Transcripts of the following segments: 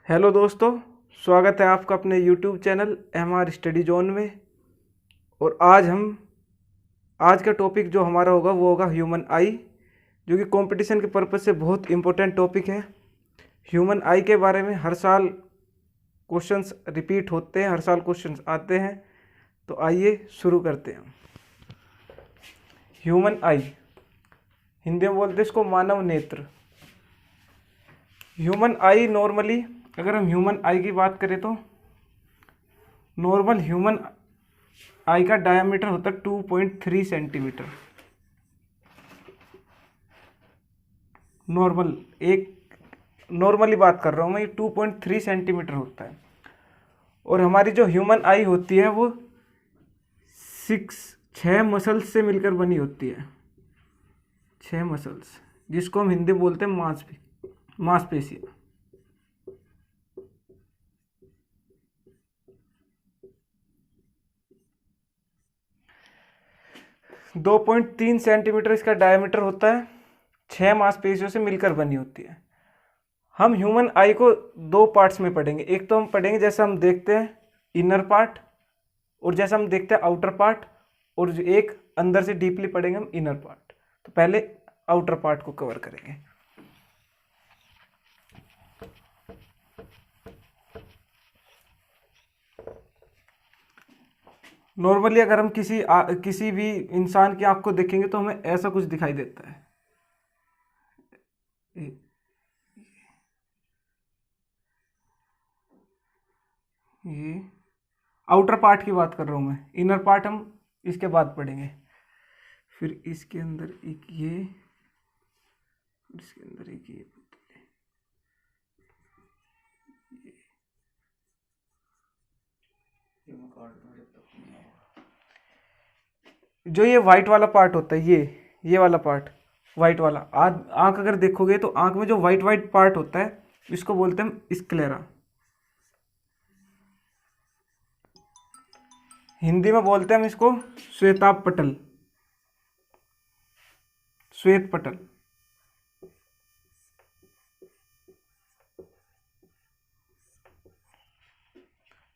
Hello दोस्तों, स्वागत है आपका अपने YouTube channel MR study zone में। और आज का टॉपिक जो हमारा होगा वो होगा ह्यूमन आई, जो कि कंपटीशन के पर्पज़ से बहुत इम्पोर्टेंट टॉपिक है। ह्यूमन आई के बारे में हर साल क्वेश्चंस रिपीट होते हैं, हर साल क्वेश्चंस आते हैं। तो आइए शुरू करते हैं। ह्यूमन आई, हिंदी में बोलते हैं इसको मानव नेत्र। ह्यूमन आई नॉर्मली, अगर हम ह्यूमन आई की बात करें तो नॉर्मल ह्यूमन आई का डायमीटर होता है 2.3 सेंटीमीटर। नॉर्मली बात कर रहा हूँ मैं, ये 2.3 सेंटीमीटर होता है। और हमारी जो ह्यूमन आई होती है वो 6 मसल्स से मिलकर बनी होती है। 6 मसल्स, जिसको हम हिंदी में बोलते हैं मांसपेशियाँ। 2.3 सेंटीमीटर इसका डायमीटर होता है, 6 मांसपेशियों से मिलकर बनी होती है। हम ह्यूमन आई को 2 पार्ट्स में पढ़ेंगे। एक तो हम पढ़ेंगे जैसा हम देखते हैं इनर पार्ट, और जैसा हम देखते हैं आउटर पार्ट, और जो एक अंदर से डीपली पढ़ेंगे हम इनर पार्ट। तो पहले आउटर पार्ट को कवर करेंगे। नॉर्मली अगर हम किसी भी इंसान की आंख को देखेंगे तो हमें ऐसा कुछ दिखाई देता है। ये आउटर पार्ट की बात कर रहा हूँ मैं, इनर पार्ट हम इसके बाद पढ़ेंगे। फिर इसके अंदर एक ये, इसके अंदर एक ये जो ये वाइट वाला पार्ट होता है, ये वाला पार्ट वाइट वाला, आंख अगर देखोगे तो आंख में जो वाइट वाइट पार्ट होता है इसको बोलते हैं हम स्क्लेरा। हिंदी में बोलते हैं हम इसको श्वेताभ पटल, श्वेत पटल।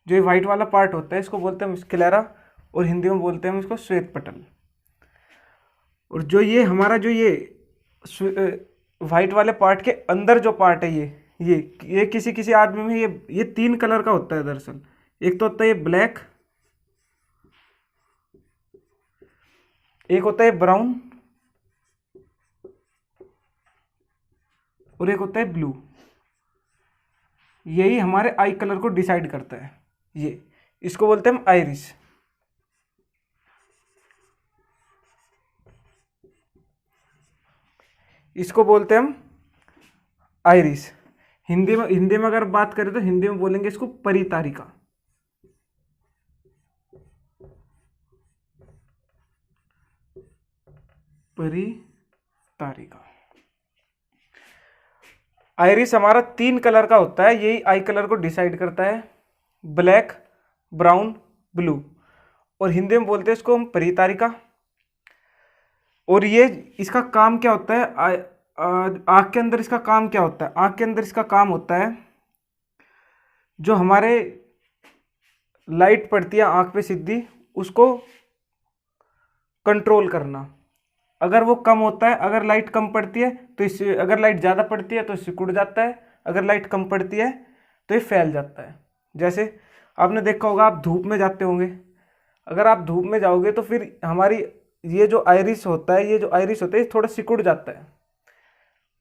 जो ये वाइट वाला पार्ट होता है इसको बोलते हैं हम स्क्लेरा, और हिंदी में बोलते हैं हम इसको श्वेत पटल। और जो ये हमारा जो ये वाइट वाले पार्ट के अंदर जो पार्ट है, ये किसी किसी आदमी में ये 3 कलर का होता है दरअसल। एक तो होता है ये ब्लैक, एक होता है ब्राउन, और एक होता है ब्लू। यही हमारे आई कलर को डिसाइड करता है। ये इसको बोलते हैं हम आइरिस। इसको बोलते हैं हम आइरिस। हिंदी में अगर बात करें तो हिंदी में बोलेंगे इसको परितारिका। परितारिका। आइरिस हमारा 3 कलर का होता है, यही आई कलर को डिसाइड करता है, ब्लैक, ब्राउन, ब्लू। और हिंदी में बोलते हैं इसको हम परितारिका। और ये इसका काम क्या होता है, आँख के अंदर इसका काम क्या होता है? आँख के अंदर इसका काम होता है, जो हमारे लाइट पड़ती है आँख पे सीधी, उसको कंट्रोल करना। अगर वो कम होता है, अगर लाइट कम पड़ती है तो इससे, अगर लाइट ज़्यादा पड़ती है तो सिकुड़ जाता है, अगर लाइट कम पड़ती है तो ये फैल जाता है। जैसे आपने देखा होगा, आप धूप में जाते होंगे, अगर आप धूप में जाओगे तो फिर हमारी ये जो आइरिस होता है, ये थोड़ा सिकुड़ जाता है।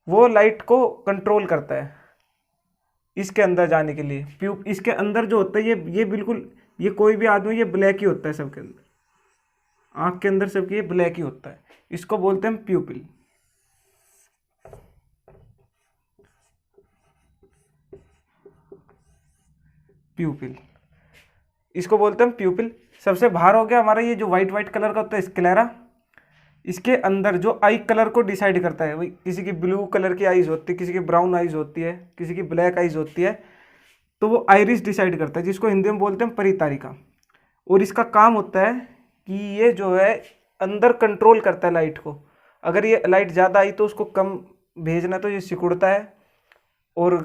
वो लाइट को कंट्रोल करता है इसके अंदर जाने के लिए। इसके अंदर जो होता है ये बिल्कुल, ये कोई भी आदमी, ये ब्लैक ही होता है सबके अंदर, आँख के अंदर सबके ये ब्लैक ही होता है। इसको बोलते हैं प्यूपिल। प्यूपिल, इसको बोलते हैं प्यूपिल। सबसे बाहर हो गया हमारा ये जो वाइट वाइट कलर का होता है स्क्लेरा। इसके अंदर जो आई कलर को डिसाइड करता है, वही किसी की ब्लू कलर की आईज होती है, किसी की ब्राउन आईज होती है, किसी की ब्लैक आईज होती है, तो वो आइरिस डिसाइड करता है, जिसको हिंदी में बोलते हैं परितारिका। और इसका काम होता है कि ये जो है अंदर कंट्रोल करता है लाइट को। अगर ये लाइट ज़्यादा आई तो उसको कम भेजना, तो ये सिकुड़ता है, और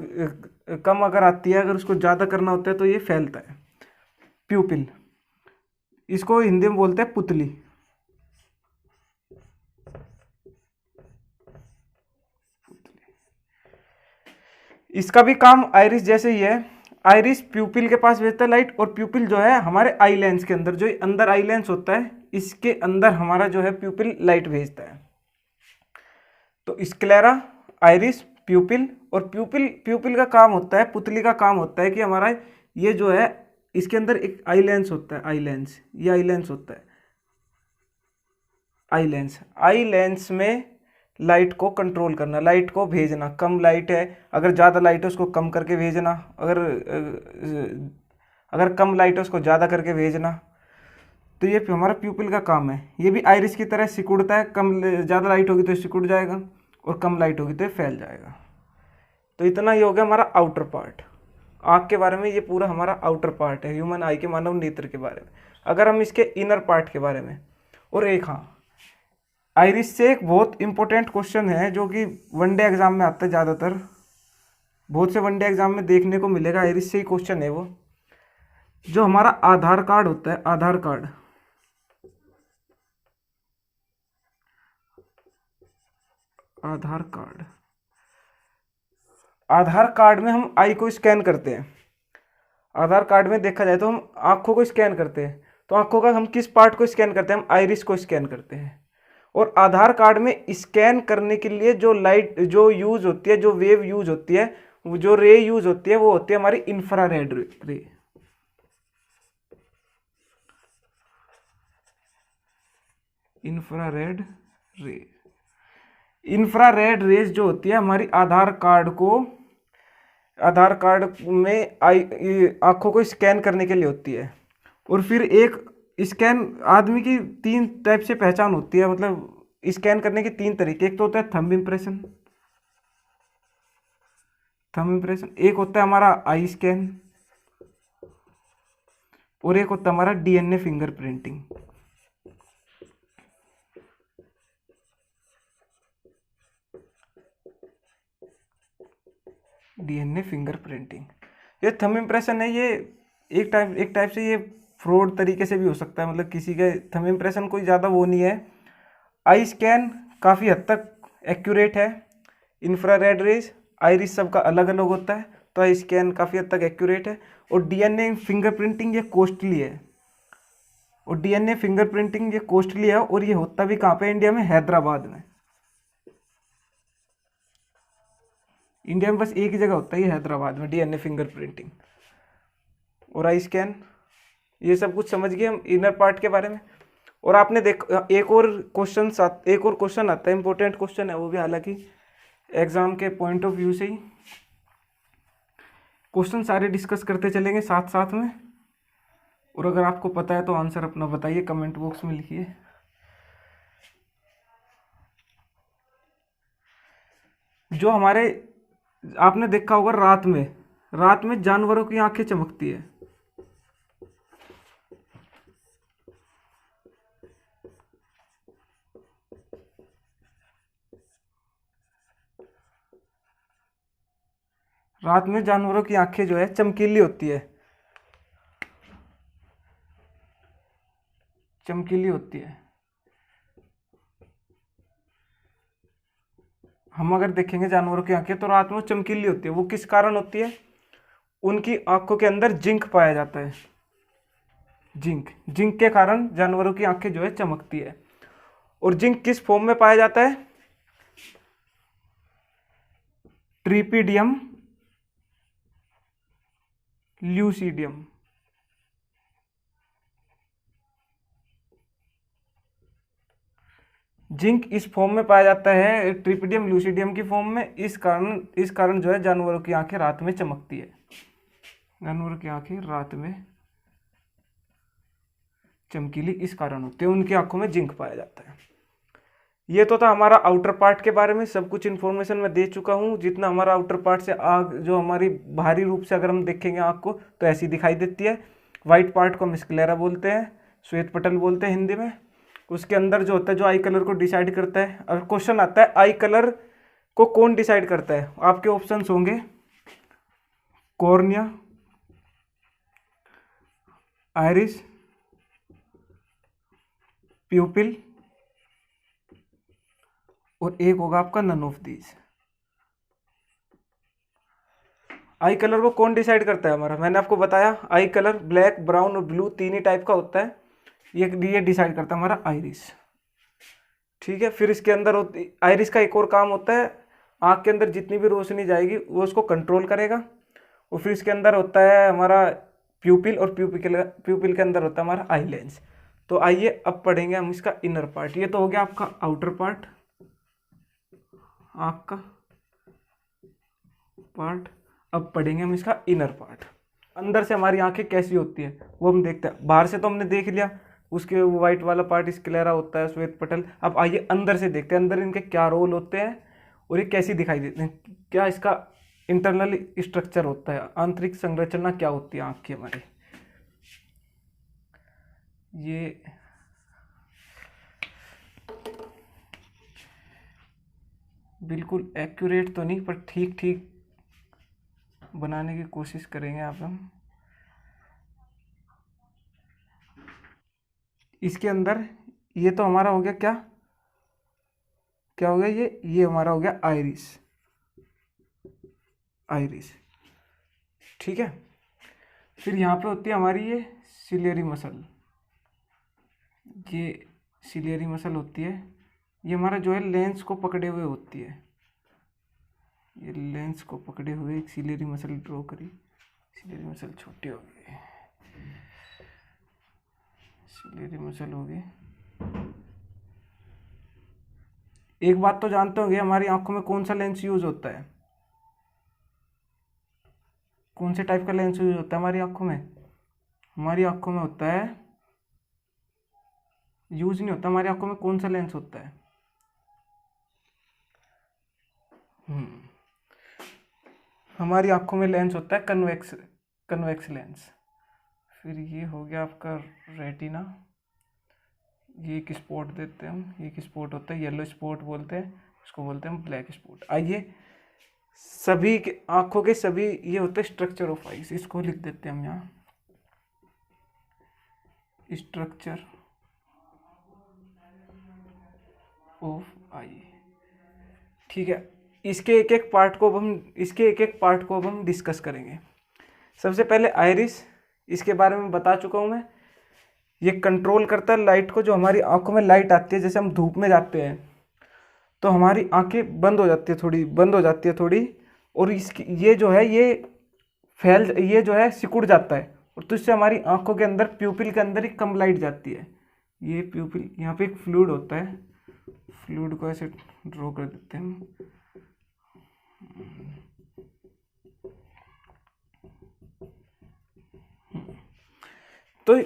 कम अगर आती है, अगर उसको ज़्यादा करना होता है तो ये फैलता है। प्यूपिल, इसको हिंदी में बोलते हैं पुतली। इसका भी काम आइरिस जैसे ही है। आइरिस प्यूपिल के पास भेजता है लाइट, और प्यूपिल जो है हमारे आई लेंस के अंदर, जो अंदर आई लेंस होता है इसके अंदर हमारा जो है प्यूपिल लाइट भेजता है। तो स्क्लेरा, आइरिस, प्यूपिल। और प्यूपिल प्यूपिल का काम होता है, पुतली का काम होता है कि हमारा ये जो है इसके अंदर एक आई लेंस होता है, आई लेंस, ये आई लेंस होता है, आई लेंस। आई लेंस में लाइट को कंट्रोल करना, लाइट को भेजना। कम लाइट है, अगर ज़्यादा लाइट है उसको कम करके भेजना, अगर कम लाइट है उसको ज़्यादा करके भेजना। तो ये हमारा प्यूपिल का काम है। ये भी आइरिस की तरह सिकुड़ता है, कम ज़्यादा लाइट होगी तो सिकुड़ जाएगा, और कम लाइट होगी तो ये फैल जाएगा। तो इतना ही हो गया हमारा आउटर पार्ट। आँख के बारे में ये पूरा हमारा आउटर पार्ट है, ह्यूमन आई के, मानव नेत्र के बारे में। अगर हम इसके इनर पार्ट के बारे में, और एक हाँ, आइरिस से एक बहुत इंपॉर्टेंट क्वेश्चन है जो कि वनडे एग्जाम में आता है ज़्यादातर, बहुत से वनडे एग्जाम में देखने को मिलेगा, आइरिस से ही क्वेश्चन है वो। जो हमारा आधार कार्ड होता है, आधार कार्ड, आधार कार्ड, आधार कार्ड में हम आई को स्कैन करते हैं। आधार कार्ड में देखा जाए तो हम आंखों को स्कैन करते हैं। तो आंखों का हम किस पार्ट को स्कैन करते हैं? हम आइरिस को स्कैन करते हैं। और आधार कार्ड में स्कैन करने के लिए जो लाइट जो यूज होती है, जो वेव यूज होती है, जो रे यूज होती है, वो होती है हमारी इंफ्रारेड रे। इंफ्रारेड रे, इंफ्रारेड रेज जो होती है हमारी आधार कार्ड को, आधार कार्ड में आंखों को स्कैन करने के लिए होती है। और फिर एक स्कैन, आदमी की 3 टाइप से पहचान होती है, मतलब स्कैन करने के 3 तरीके। एक तो होता है थंब इम्प्रेशन, थंब इम्प्रेशन। एक होता है हमारा आई स्कैन, और एक होता है हमारा डीएनए फिंगरप्रिंटिंग। डीएनए फिंगरप्रिंटिंग, ये थंब इम्प्रेशन है, ये एक टाइप से ये फ्रॉड तरीके से भी हो सकता है, मतलब किसी के थंब इम्प्रेशन कोई ज़्यादा वो नहीं है। आई स्कैन काफ़ी हद तक एक्यूरेट है। इंफ्रारेड रेज, आइरिस सबका अलग अलग होता है, तो आई स्कैन काफ़ी हद तक एक्यूरेट है। और डीएनए फिंगरप्रिंटिंग ये कॉस्टली है, और डीएनए फिंगरप्रिंटिंग ये कॉस्टली है, और ये होता भी कहाँ पे? इंडिया में, हैदराबाद में। इंडिया में बस एक ही जगह होता है, ये हैदराबाद में, डीएनए फिंगरप्रिंटिंग और आई स्कैन। ये सब कुछ समझ गए हम इनर पार्ट के बारे में। और आपने एक और क्वेश्चन आता है, इंपॉर्टेंट क्वेश्चन है वो भी, हालांकि एग्जाम के पॉइंट ऑफ व्यू से ही क्वेश्चन सारे डिस्कस करते चलेंगे साथ साथ में। और अगर आपको पता है तो आंसर अपना बताइए, कमेंट बॉक्स में लिखिए। जो हमारे, आपने देखा होगा रात में जानवरों की आंखें चमकती है। रात में जानवरों की आंखें जो है चमकीली होती है, चमकीली होती है। हम अगर देखेंगे जानवरों की आंखें तो रात में चमकीली होती है। वो किस कारण होती है? उनकी आंखों के अंदर जिंक पाया जाता है। जिंक के कारण जानवरों की आंखें जो है चमकती है। और जिंक किस फॉर्म में पाया जाता है? ट्रिपिडियम ल्यूसीडियम। जिंक इस फॉर्म में पाया जाता है, ट्रिपिडियम ल्यूसीडियम की फॉर्म में। इस कारण जो है जानवरों की आंखें रात में चमकती है। जानवरों की आंखें रात में चमकीली इस कारण होती है, उनकी आंखों में जिंक पाया जाता है। ये तो था हमारा आउटर पार्ट के बारे में। सब कुछ इन्फॉर्मेशन मैं दे चुका हूँ। जितना हमारा आउटर पार्ट से आग, जो हमारी बाहरी रूप से अगर हम देखेंगे आँख को तो ऐसी दिखाई देती है। वाइट पार्ट को हम स्क्लेरा बोलते हैं, श्वेत पटल बोलते हैं हिंदी में। उसके अंदर जो होता है, जो आई कलर को डिसाइड करता है। अगर क्वेश्चन आता है आई कलर को कौन डिसाइड करता है, आपके ऑप्शंस होंगे कॉर्निया, आइरिस, प्यूपिल, और एक होगा आपका none of these. Eye colour को कौन डिसाइड करता है हमारा? मैंने आपको बताया आई कलर ब्लैक, ब्राउन और ब्लू तीन ही टाइप का होता है। ये डिसाइड करता है हमारा आइरिस। ठीक है, फिर इसके अंदर आइरिस का एक और काम होता है, आँख के अंदर जितनी भी रोशनी जाएगी वो उसको कंट्रोल करेगा। और फिर इसके अंदर होता है हमारा प्यूपिल, और प्यूपिल के अंदर होता है हमारा आई लेंस। तो आइए अब पढ़ेंगे हम इसका इनर पार्ट। ये तो हो गया आपका आउटर पार्ट, आँख का पार्ट। अब पढ़ेंगे हम इसका इनर पार्ट। अंदर से हमारी आंखें कैसी होती है वो हम देखते हैं। बाहर से तो हमने देख लिया, उसके वाइट वाला पार्ट स्क्लेरा होता है, श्वेत पटल। अब आइए अंदर से देखते हैं, अंदर इनके क्या रोल होते हैं और ये कैसी दिखाई देते हैं, क्या इसका इंटरनल स्ट्रक्चर होता है, आंतरिक संरचना क्या होती है आँख की हमारी। ये बिल्कुल एक्यूरेट तो नहीं, पर ठीक ठीक बनाने की कोशिश करेंगे आप हम। इसके अंदर ये तो हमारा हो गया क्या क्या हो गया, ये हमारा हो गया आइरिस। आइरिस, ठीक है। फिर यहाँ पे होती है हमारी ये सिलियरी मसल। ये सिलियरी मसल होती है, ये हमारा जो है लेंस को पकड़े हुए होती है। ये लेंस को पकड़े हुए एक सिलियरी मसल ड्रॉ करी। सिलियरी मसल छोटी हो गई, सिलियरी मसल हो गई। एक बात तो जानते होंगे, हमारी आंखों में कौन सा लेंस यूज होता है? कौन से टाइप का लेंस यूज होता है हमारी आंखों में? हमारी आंखों में होता है, यूज नहीं होता हमारी आंखों में, कौन सा लेंस होता है? हमारी आंखों में लेंस होता है कन्वेक्स लेंस। फिर ये हो गया आपका रेटिना। ये एक स्पॉट देते हैं हम, ये एक स्पॉट होता है, येलो स्पॉट बोलते हैं इसको, बोलते हैं हम ब्लैक स्पॉट। आइए सभी के आंखों के सभी ये होते हैं स्ट्रक्चर ऑफ आईज, इसको लिख देते हैं हम यहाँ, स्ट्रक्चर ऑफ आई। ठीक है, इसके एक एक पार्ट को अब हम डिस्कस करेंगे। सबसे पहले आइरिस, इसके बारे में बता चुका हूँ मैं। ये कंट्रोल करता है लाइट को, जो हमारी आंखों में लाइट आती है, जैसे हम धूप में जाते हैं तो हमारी आंखें बंद हो जाती है थोड़ी, और इसकी ये जो है ये जो है सिकुड़ जाता है, और तो इससे हमारी आंखों के अंदर प्यूपिल के अंदर ही कम लाइट जाती है। ये प्यूपिल, यहाँ पे एक फ्लूइड होता है, फ्लूइड को ऐसे ड्रॉ कर देते हैं हम। तो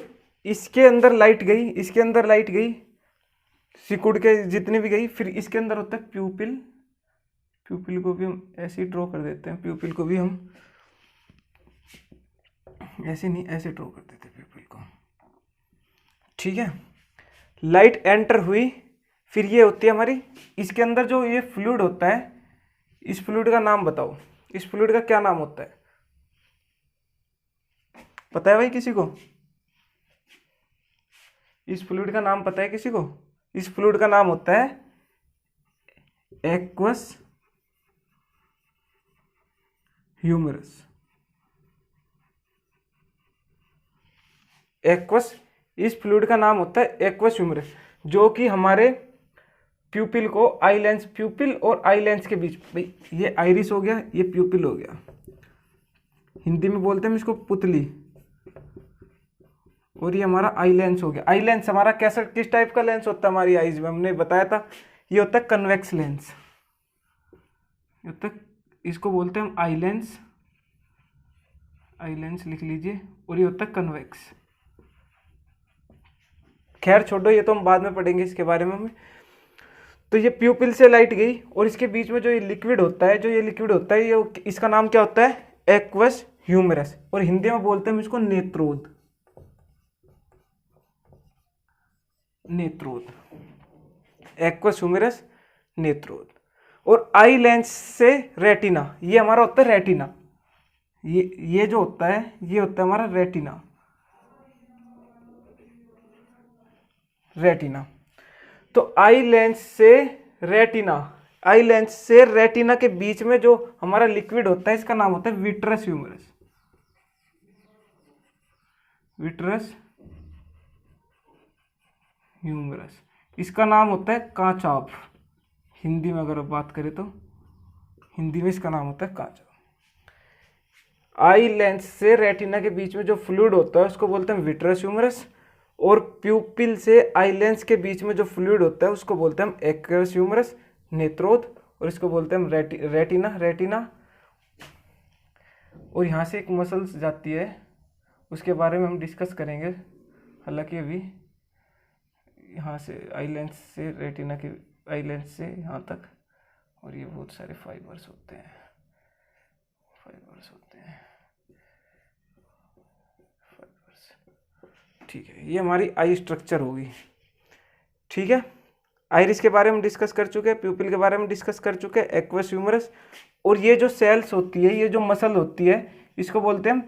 इसके अंदर लाइट गई, सिकुड़ के जितनी भी गई। फिर इसके अंदर होता है प्यूपिल, प्यूपिल को भी हम ऐसे ही ड्रॉ कर देते हैं। प्यूपिल को भी हम ऐसे नहीं, ऐसे ड्रॉ कर देते हैं प्यूपिल को, ठीक है। लाइट एंटर हुई, फिर ये होती है हमारी, इसके अंदर जो ये फ्लूइड होता है, इस फ्लूइड का नाम बताओ, इस फ्लूइड का क्या नाम होता है? पता है भाई किसी को? इस फ्लूइड का नाम पता है किसी को? इस फ्लूइड का नाम होता है एक्वस ह्यूमरस। इस फ्लूइड का नाम होता है एक्वस ह्यूमरस, जो कि हमारे प्यूपिल को, आई लेंस, प्यूपिल और आई लेंस के बीच, भाई ये आइरिस हो गया, ये प्यूपिल हो गया, हिंदी में बोलते हैं इसको पुतली, और ये हमारा आई लेंस हो गया। आई लेंस हमारा कैसा, किस टाइप का लेंस होता है हमारी आईज में? हमने बताया था, ये होता है कन्वेक्स लेंस, इसको बोलते हैं हम आई लेंस, आई लेंस लिख लीजिए, और ये होता है कन्वेक्स। खैर छोड़ो, ये तो हम बाद में पढ़ेंगे इसके बारे में हमें। तो ये प्यूपिल से लाइट गई, और इसके बीच में जो ये लिक्विड होता है, ये इसका नाम क्या होता है? एक्वस ह्यूमरस, और हिंदी में बोलते हैं हम इसको नेत्रोद। Aqueous humerus, नेत्रोद। और आई लेंस से रेटिना, ये हमारा होता है रेटिना, ये जो होता है ये होता है हमारा रेटिना। रेटिना। तो आई लेंस से रेटिना, आई लेंस से रेटिना के बीच में जो हमारा लिक्विड होता है इसका नाम होता है विट्रस ह्यूमरस। विट्रस ह्यूमरस, इसका नाम होता है कांचाभ। हिंदी में अगर बात करें तो हिंदी में इसका नाम होता है कांचाभ। आई लेंस से रेटिना के बीच में जो फ्लूइड होता है उसको बोलते हैं विट्रस ह्यूमरस, और प्यूपिल से आई लेंस के बीच में जो फ्लूइड होता है उसको बोलते हैं हम एक्वस ह्यूमरस, नेत्रोद, और इसको बोलते हैं हम रेटिना। रेटिना। और यहाँ से एक मसल्स जाती है, उसके बारे में हम डिस्कस करेंगे। हालांकि अभी यहाँ से आई लेंस से रेटिना के, आई लेंस से यहाँ तक, और ये बहुत सारे फाइबर्स होते हैं, फाइबर्स होते हैं, फाइबर्स। ठीक है, ये हमारी आई स्ट्रक्चर होगी। ठीक है, आइरिस के बारे में डिस्कस कर चुके हैं, प्यूपिल के बारे में डिस्कस कर चुके हैं, एक्वस ह्यूमरस। और ये जो सेल्स होती है, ये जो मसल होती है, इसको बोलते हैं हम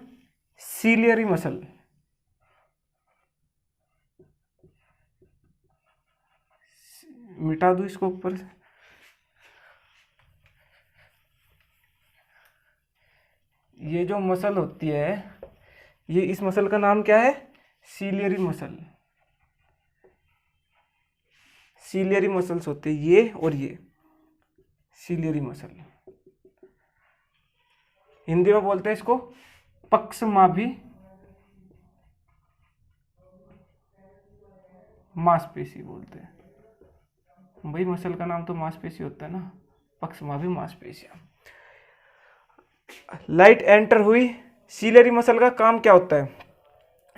सीलियरी मसल। मिटा दूं इसको ऊपर से। ये जो मसल होती है, ये इस मसल का नाम क्या है? Ciliary muscle. सीलियरी मसल्स होते हैं ये और ये, सीलियरी मसल। हिंदी में बोलते हैं इसको पक्षमाभि मांसपेशी बोलते हैं। भाई मसल का नाम तो मांसपेशी होता है ना, पक्षमाभि मांसपेशियां। लाइट एंटर हुई, सीलियरी मसल का काम क्या होता है?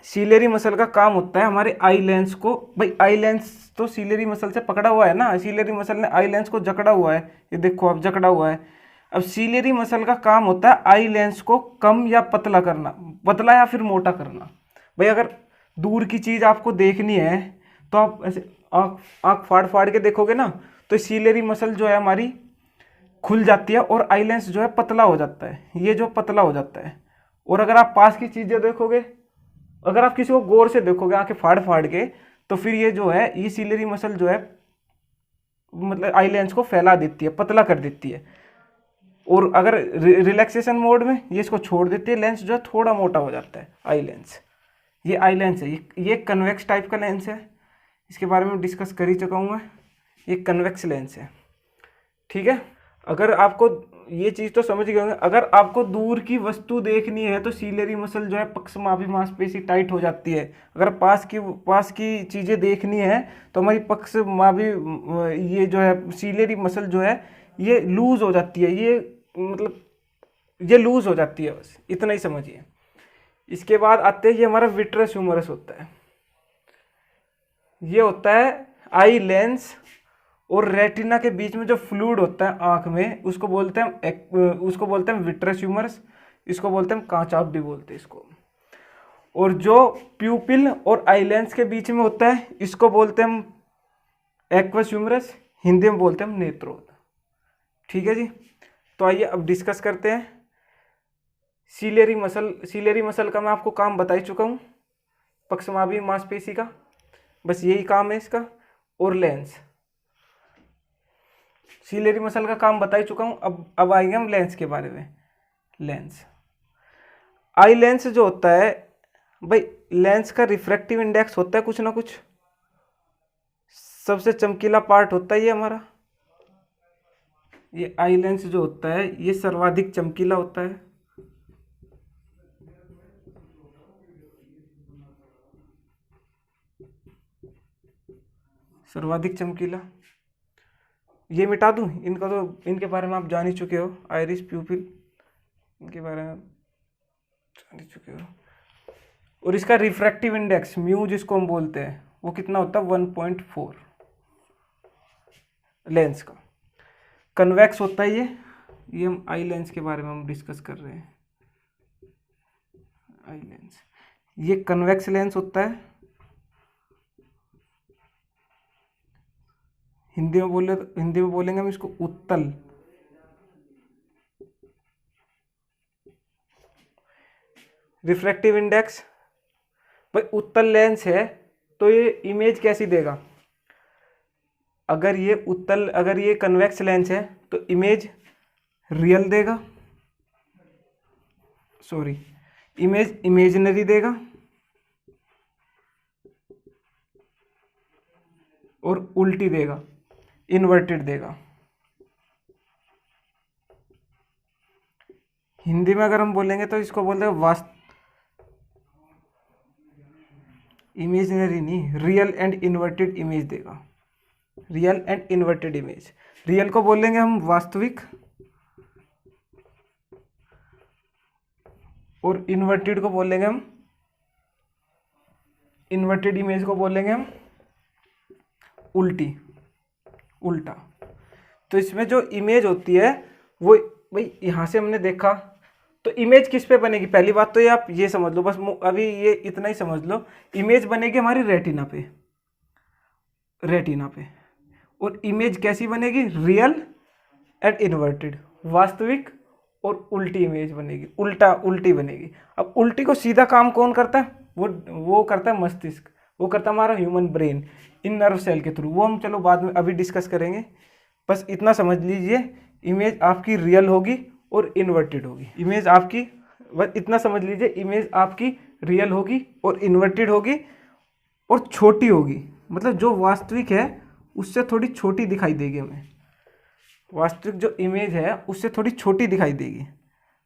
सीलियरी मसल का काम होता है हमारे आई लेंस को, भाई आई लेंस तो सीलियरी मसल से पकड़ा हुआ है ना, सीलियरी मसल ने आई लेंस को जकड़ा हुआ है, ये देखो अब जकड़ा हुआ है। अब सीलियरी मसल का काम होता है आई लेंस को कम या पतला करना, पतला या फिर मोटा करना। भाई अगर दूर की चीज़ आपको देखनी है तो आप ऐसे आँख फाड़ फाड़ के देखोगे ना, तो सीलियरी मसल जो है हमारी खुल जाती है और आई लेंस जो है पतला हो जाता है, ये जो पतला हो जाता है। और अगर आप पास की चीज़ें देखोगे, अगर आप किसी को गौर से देखोगे आंखें फाड़ फाड़ के, तो फिर ये जो है ये सीलियरी मसल जो है मतलब आई लेंस को फैला देती है, पतला कर देती है। और अगर रिलैक्सेशन मोड में ये इसको छोड़ देती है, लेंस जो है थोड़ा मोटा हो जाता है आई लेंस। ये आई लेंस है, ये कन्वेक्स टाइप का लेंस है, इसके बारे में डिस्कस कर ही चुका हूँ मैं। ये कन्वेक्स लेंस है। ठीक है, अगर आपको ये चीज़ तो समझ गए होंगे, अगर आपको दूर की वस्तु देखनी है तो सीलियरी मसल जो है पक्षमाभि मांसपेशी टाइट हो जाती है। अगर पास की चीज़ें देखनी है तो हमारी पक्षमाभि ये जो है सीलियरी मसल जो है ये लूज हो जाती है, ये मतलब ये लूज हो जाती है, बस इतना ही समझिए। इसके बाद आते हैं, ये हमारा विट्रस ह्यूमरस होता है। ये होता है आई लेंस और रेटिना के बीच में जो फ्लूइड होता है आंख में, उसको बोलते हैं विट्रस ह्यूमरस, इसको बोलते हैं कांचाभ भी बोलते हैं इसको। और जो प्यूपिल और आई लेंस के बीच में होता है इसको बोलते हैं हम एक्वस ह्यूमरस, हिंदी में बोलते हैं हम नेत्रोद। ठीक है जी, तो आइए अब डिस्कस करते हैं सीलियरी मसल। सीलियरी मसल का मैं आपको काम बता ही चुका हूँ, पक्षमाभि मांसपेशी का, बस यही काम है इसका। और लेंस, सीलियरी मसल का काम बता ही चुका हूँ। अब आएंगे हम लेंस के बारे में। लेंस, आई लेंस जो होता है भाई, लेंस का रिफ्रैक्टिव इंडेक्स होता है कुछ ना कुछ, सबसे चमकीला पार्ट होता है ये हमारा। ये आई लेंस जो होता है ये सर्वाधिक चमकीला होता है। सर्वाधिक चमकीला, ये मिटा दूं इनका, तो इनके बारे में आप जान ही चुके हो, आइरिस, प्यूपिल, इनके बारे में जान ही चुके हो। और इसका रिफ्रैक्टिव इंडेक्स म्यू जिसको हम बोलते हैं वो कितना होता है? 1.4 लेंस का। कन्वेक्स होता है ये हम आई लेंस के बारे में हम डिस्कस कर रहे हैं। आई लेंस, ये कन्वेक्स लेंस होता है। हिंदी में बोलेंगे हम इसको उत्तल। रिफ्रैक्टिव इंडेक्स, भाई उत्तल लेंस है तो ये इमेज कैसी देगा? अगर ये कन्वेक्स लेंस है तो इमेज रियल देगा, सॉरी इमेज इमेजिनरी देगा, और उल्टी देगा, इन्वर्टेड देगा। हिंदी में अगर हम बोलेंगे तो इसको बोलते हैं इमेजिनरी नहीं, रियल एंड इन्वर्टेड इमेज देगा, real and inverted image. Real को बोलेंगे हम वास्तविक, और इन्वर्टेड को बोलेंगे हम, इन्वर्टेड इमेज को बोलेंगे हम उल्टा। तो इसमें जो इमेज होती है वो, भाई यहाँ से हमने देखा तो इमेज किस पे बनेगी? पहली बात तो ये आप ये समझ लो, बस अभी ये इतना ही समझ लो, इमेज बनेगी हमारी रेटिना पे। और इमेज कैसी बनेगी? रियल एंड इन्वर्टेड, वास्तविक और उल्टी इमेज बनेगी, उल्टी बनेगी। अब उल्टी को सीधा काम कौन करता है? वो करता है मस्तिष्क, वो करता है हमारा ह्यूमन ब्रेन इन नर्व सेल के थ्रू। वो हम चलो बाद में अभी डिस्कस करेंगे, बस इतना समझ लीजिए, इमेज आपकी रियल होगी और इन्वर्टेड होगी। इमेज आपकी, बस इतना समझ लीजिए, इमेज आपकी रियल होगी और इन्वर्टेड होगी और छोटी होगी, मतलब जो वास्तविक है उससे थोड़ी छोटी दिखाई देगी हमें। वास्तविक जो इमेज है उससे थोड़ी छोटी दिखाई देगी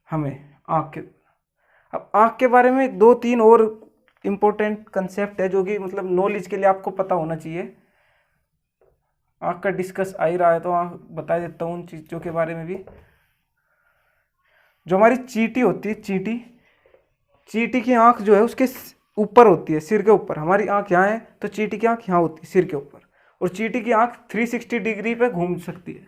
हमें आँख के। अब आँख के बारे में 2-3 और इम्पोर्टेंट कंसेप्ट है जो कि मतलब नॉलेज के लिए आपको पता होना चाहिए। आँख का डिस्कस आ ही रहा है तो बता देता हूँ उन चीज़ों के बारे में भी। जो हमारी चींटी होती है, चींटी की आँख जो है उसके ऊपर होती है, सिर के ऊपर। हमारी आँख यहाँ है तो चींटी की आँख यहाँ होती है, सिर के ऊपर। और चींटी की आँख 360 डिग्री पे घूम सकती है,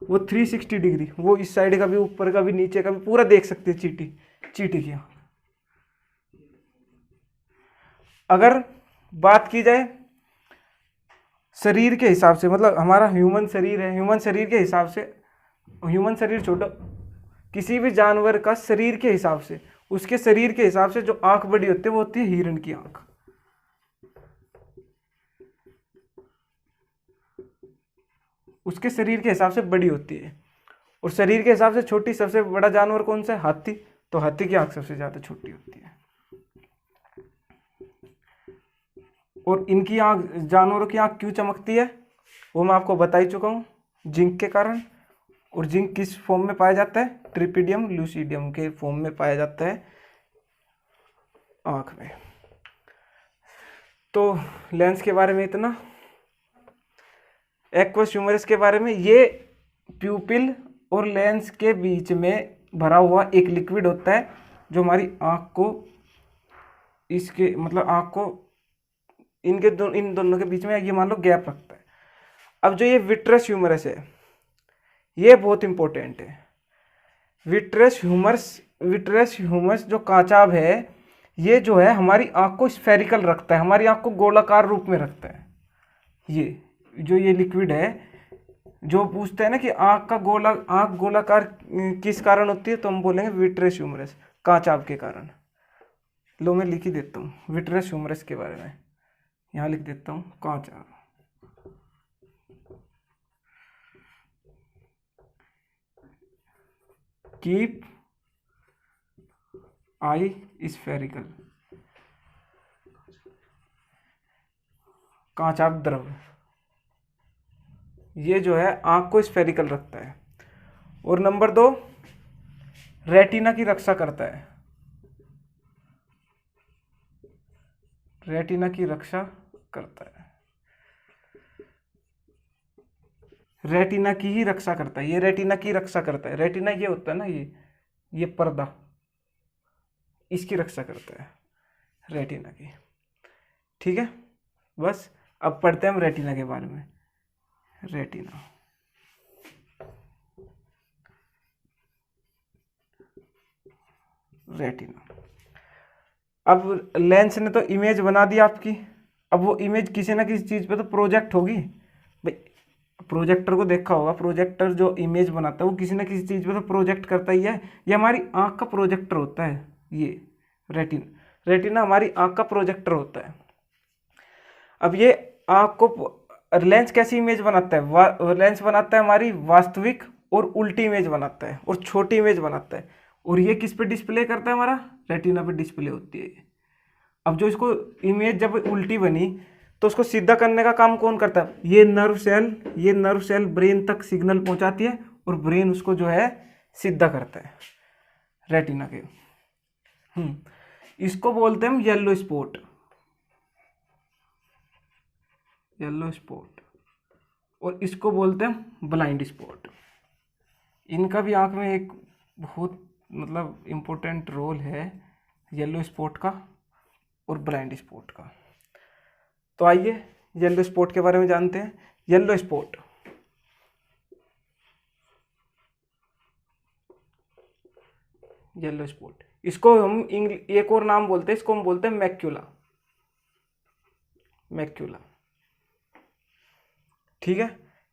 वो 360 डिग्री, वो इस साइड का भी, ऊपर का भी, नीचे का भी पूरा देख सकती है चींटी की आँख। अगर बात की जाए शरीर के हिसाब से, मतलब हमारा ह्यूमन शरीर है, ह्यूमन शरीर के हिसाब से, ह्यूमन शरीर छोड़ो, किसी भी जानवर का शरीर के हिसाब से, उसके शरीर के हिसाब से जो आंख बड़ी होती है वो होती है हिरण की आंख। उसके शरीर के हिसाब से बड़ी होती है। और शरीर के हिसाब से छोटी सबसे बड़ा जानवर कौन सा है? हाथी। तो हाथी की आंख सबसे ज्यादा छोटी होती है। और इनकी आंख, जानवरों की आंख क्यों चमकती है वो मैं आपको बता ही चुका हूँ, जिंक के कारण। और जिंक किस फॉर्म में पाया जाता है? ट्रिपिडियम लूसीडियम के फॉर्म में पाया जाता है आंख में। तो लेंस के बारे में इतना। एक्वस ह्यूमरस के बारे में, ये प्यूपिल और लेंस के बीच में भरा हुआ एक लिक्विड होता है जो हमारी आंख को, इसके मतलब आंख को इन दोनों के बीच में ये मान लो गैप रखता है। अब जो ये विट्रस ह्यूमरस है ये बहुत इंपॉर्टेंट है। विट्रस ह्यूमरस जो कांचाभ है ये जो है हमारी आंख को स्फेरिकल रखता है, हमारी आंख को गोलाकार रूप में रखता है। ये लिक्विड है जो पूछते हैं ना कि आंख गोलाकार किस कारण होती है, तो हम बोलेंगे विट्रस ह्यूमरस, कांचाभ के कारण। लो मैं लिख ही देता हूँ विट्रस ह्यूमरस के बारे में, यहाँ लिख देता हूँ कांचाभ। कीप आई स्फेरिकल, कांचाभ द्रव, ये जो है आंख को स्फेरिकल रखता है। और नंबर 2, रेटिना की रक्षा करता है। रेटिना की रक्षा करता है, रेटिना की ही रक्षा करता है, ये रेटिना की रक्षा करता है। रेटिना ये होता है ना, ये पर्दा, इसकी रक्षा करता है रेटिना की। ठीक है, बस अब पढ़ते हैं हम रेटिना के बारे में। रेटिना, अब लेंस ने तो इमेज बना दी आपकी, अब वो इमेज किसी ना किसी चीज पे तो प्रोजेक्ट होगी। भाई प्रोजेक्टर को देखा होगा, प्रोजेक्टर जो इमेज बनाता है वो किसी ना किसी चीज पे तो प्रोजेक्ट करता ही है। ये हमारी आंख का प्रोजेक्टर होता है, ये रेटिना हमारी आँख का प्रोजेक्टर होता है। अब ये आँख को लेंस कैसी इमेज बनाता है? लेंस बनाता है हमारी वास्तविक और उल्टी इमेज बनाता है और छोटी इमेज बनाता है। और ये किस पे डिस्प्ले करता है? हमारा रेटिना पे डिस्प्ले होती है ये। अब जो इसको इमेज जब उल्टी बनी तो उसको सीधा करने का काम कौन करता है? ये नर्व सेल ब्रेन तक सिग्नल पहुंचाती है और ब्रेन उसको जो है सीधा करता है रेटिना के। इसको बोलते हैं हम येलो स्पॉट। और इसको बोलते हैं ब्लाइंड स्पॉट। इनका भी आंख में एक बहुत मतलब इम्पोर्टेंट रोल है, येलो स्पॉट का और ब्लाइंड स्पॉट का। तो आइए येलो स्पॉट के बारे में जानते हैं। येलो स्पॉट इसको हम एक और नाम बोलते हैं, इसको हम बोलते हैं मैक्यूला। ठीक है,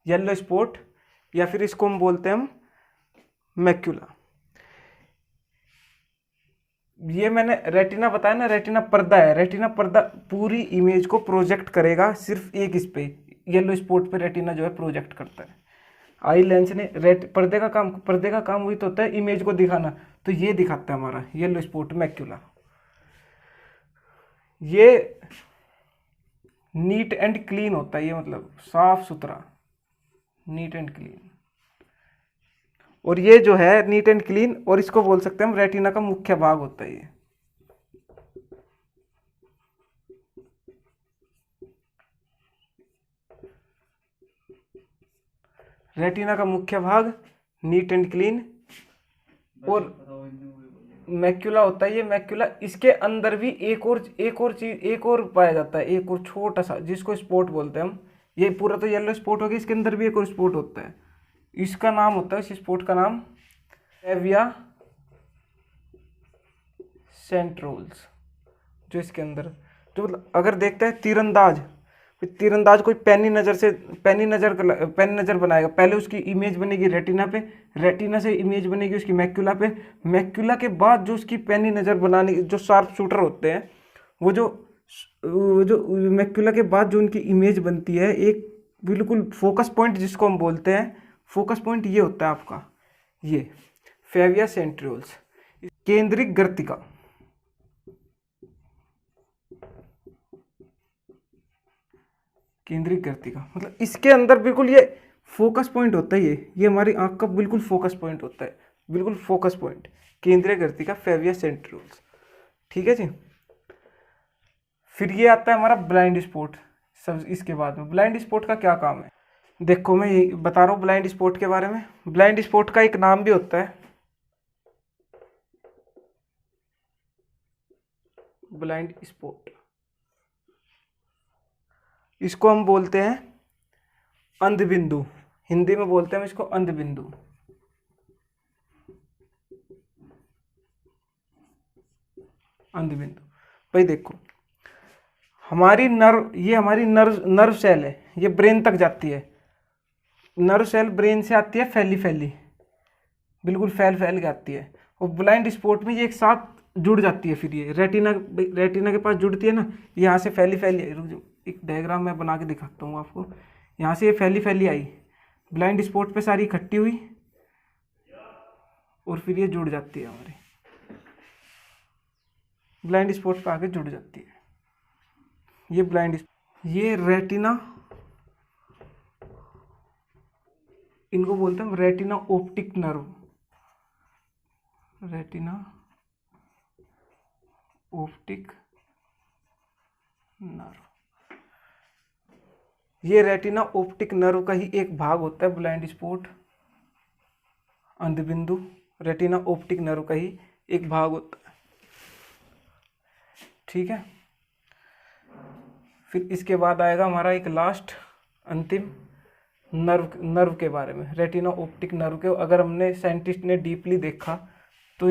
येलो स्पॉट या फिर इसको हम बोलते हैं हम मैक्यूला। ये मैंने रेटिना बताया ना, रेटिना पर्दा है। रेटिना पर्दा पूरी इमेज को प्रोजेक्ट करेगा सिर्फ एक इस पे, येलो स्पॉट पे रेटिना जो है प्रोजेक्ट करता है। आई लेंस ने पर्दे का काम वही तो होता है इमेज को दिखाना, तो ये दिखाता है हमारा येलो स्पॉट मैक्यूला। ये नीट एंड क्लीन होता है, ये मतलब साफ सुथरा, नीट एंड क्लीन। और ये जो है नीट एंड क्लीन, और इसको बोल सकते हैं हम रेटिना का मुख्य भाग होता है ये। रेटिना का मुख्य भाग नीट एंड क्लीन। और मैक्यूला होता है ये मैक्यूला। इसके अंदर भी एक और पाया जाता है, एक और छोटा सा, जिसको स्पॉट बोलते हैं हम। ये पूरा तो येलो स्पॉट हो गया, इसके अंदर भी एक और स्पॉट होता है। इसका नाम होता है, इस स्पॉट का नाम फेविया सेंट्रोल्स। जो इसके अंदर जो मतलब अगर देखते हैं तीरंदाज कोई पैनी नज़र बनाएगा। पहले उसकी इमेज बनेगी रेटिना पे, रेटिना से इमेज बनेगी उसकी मैक्यूला पे, मैक्यूला के बाद जो उसकी पैनी नज़र बनाने जो शार्प शूटर होते हैं, वो जो मैक्यूला के बाद जो उनकी इमेज बनती है, एक बिल्कुल फोकस पॉइंट जिसको हम बोलते हैं, फोकस पॉइंट ये होता है आपका, ये फेविया सेंट्रियोल्स, केंद्रिक गर्तिका। केंद्रिक गर्तिका मतलब इसके अंदर बिल्कुल ये फोकस पॉइंट होता है। ये हमारी आंख का बिल्कुल फोकस पॉइंट होता है, बिल्कुल फोकस पॉइंट, केंद्रीय गर्तिका फेविया सेंट्रियोल्स। ठीक है जी। फिर ये आता है हमारा ब्लाइंड स्पॉट। सब इसके बाद में ब्लाइंड स्पॉट का क्या काम है, देखो मैं ये बता रहा हूँ ब्लाइंड स्पॉट के बारे में। ब्लाइंड स्पॉट का एक नाम भी होता है, ब्लाइंड स्पॉट। इसको हम बोलते हैं अंधबिंदु, हिंदी में बोलते हैं हम इसको अंधबिंदु। भाई देखो, हमारी नर्व सेल है, ये ब्रेन तक जाती है। नर्व सेल ब्रेन से आती है फैली, बिल्कुल फैल के आती है। और ब्लाइंड स्पॉट में ये एक साथ जुड़ जाती है। फिर ये रेटिना के पास जुड़ती है ना, यहाँ से फैली रुक जाओ, एक डायग्राम मैं बना के दिखाता हूँ आपको। यहाँ से ये फैली आई ब्लाइंड स्पॉट पे सारी इकट्ठी हुई, और फिर ये जुड़ जाती है हमारी ब्लाइंड स्पॉट पे आके जुड़ जाती है। ये रेटिना, इनको बोलते हैं retina optic nerve, retina optic nerve. ये रेटिना ऑप्टिक नर्व का ही एक भाग होता है ब्लाइंड स्पॉट, अंधबिंदु रेटिना ऑप्टिक नर्व का ही एक भाग होता है। ठीक है। फिर इसके बाद आएगा हमारा एक लास्ट अंतिम नर्व के बारे में, रेटिना ऑप्टिक नर्व के। अगर हमने साइंटिस्ट ने डीपली देखा तो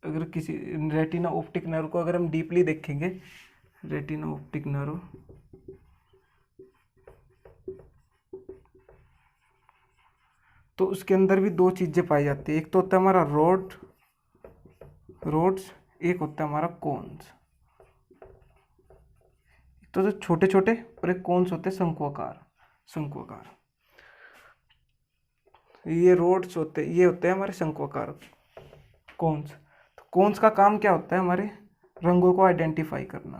अगर किसी रेटिना ऑप्टिक नर्व को अगर हम डीपली देखेंगे, रेटिना ऑप्टिक नर्व, तो उसके अंदर भी दो चीजें पाई जाती है। एक तो होता है हमारा रोड्स, एक होता है हमारा कोन्स। तो छोटे छोटे और एक कोन्स होते हैं शंक्वाकार, शंक्वाकार। ये रोड्स होते, ये होते हैं हमारे शंक्वाकार कोन्स। तो कोन्स का काम क्या होता है? हमारे रंगों को आइडेंटिफाई करना,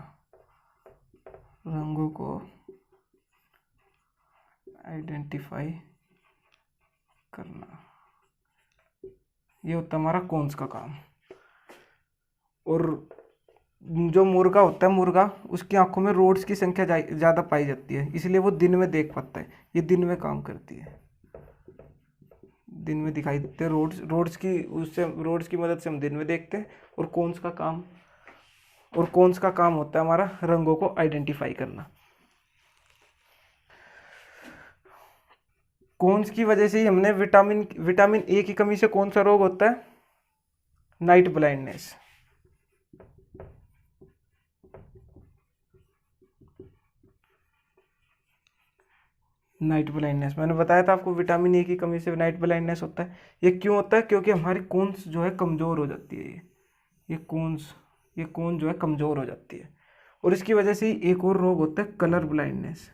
रंगों को आइडेंटिफाई करना, ये होता है हमारा कोन्स का काम। और जो मुर्गा होता है, मुर्गा, उसकी आंखों में रोड्स की संख्या ज़्यादा पाई जाती है, इसलिए वो दिन में देख पाता है। ये दिन में काम करती है, दिन में दिखाई देते हैं रोड्स, रोड्स की मदद से हम दिन में देखते हैं। और कोन्स का काम होता है हमारा रंगों को आइडेंटिफाई करना। कोन्स की वजह से ही हमने विटामिन ए की कमी से कौन सा रोग होता है? Night blindness. नाइट ब्लाइंडनेस, मैंने बताया था आपको, विटामिन ए की कमी से नाइट ब्लाइंडनेस होता है। ये क्यों होता है? क्योंकि हमारी कोन्स जो है कमज़ोर हो जाती है। ये कोन जो है कमज़ोर हो जाती है। और इसकी वजह से ही एक और रोग होता है, कलर ब्लाइंडनेस।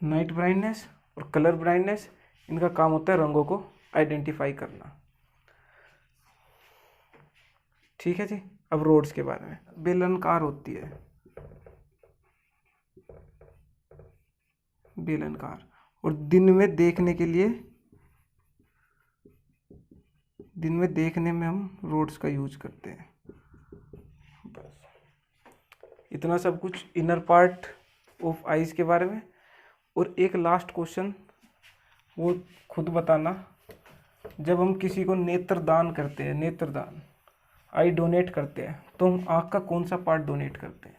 नाइट ब्लाइंडनेस और कलर ब्लाइंडनेस, इनका काम होता है रंगों को आइडेंटिफाई करना। ठीक है जी। अब रोड्स के बारे में, बेलनाकार होती है, बेलनाकार, और दिन में देखने में हम रोड्स का यूज करते हैं। बस इतना सब कुछ इनर पार्ट ऑफ आईज के बारे में। और एक लास्ट क्वेश्चन, वो खुद बताना, जब हम किसी को नेत्रदान करते हैं, नेत्रदान, आई डोनेट करते हैं, तो हम आँख का कौन सा पार्ट डोनेट करते हैं?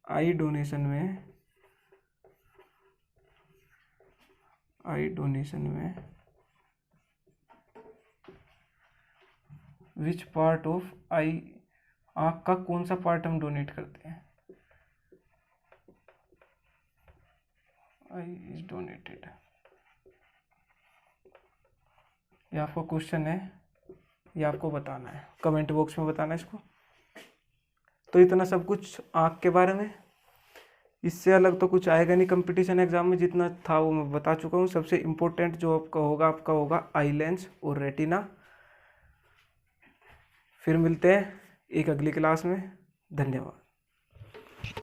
आई डोनेशन में विच पार्ट ऑफ आई, आँख का कौन सा पार्ट हम डोनेट करते हैं? I is donated. ये आपका क्वेश्चन है, ये आपको बताना है, कमेंट बॉक्स में बताना है इसको। तो इतना सब कुछ आँख के बारे में, इससे अलग तो कुछ आएगा नहीं कंपटीशन एग्जाम में। जितना था वो मैं बता चुका हूँ। सबसे इम्पोर्टेंट जो आपका होगा आई लेंस और रेटिना। फिर मिलते हैं एक अगली क्लास में। धन्यवाद।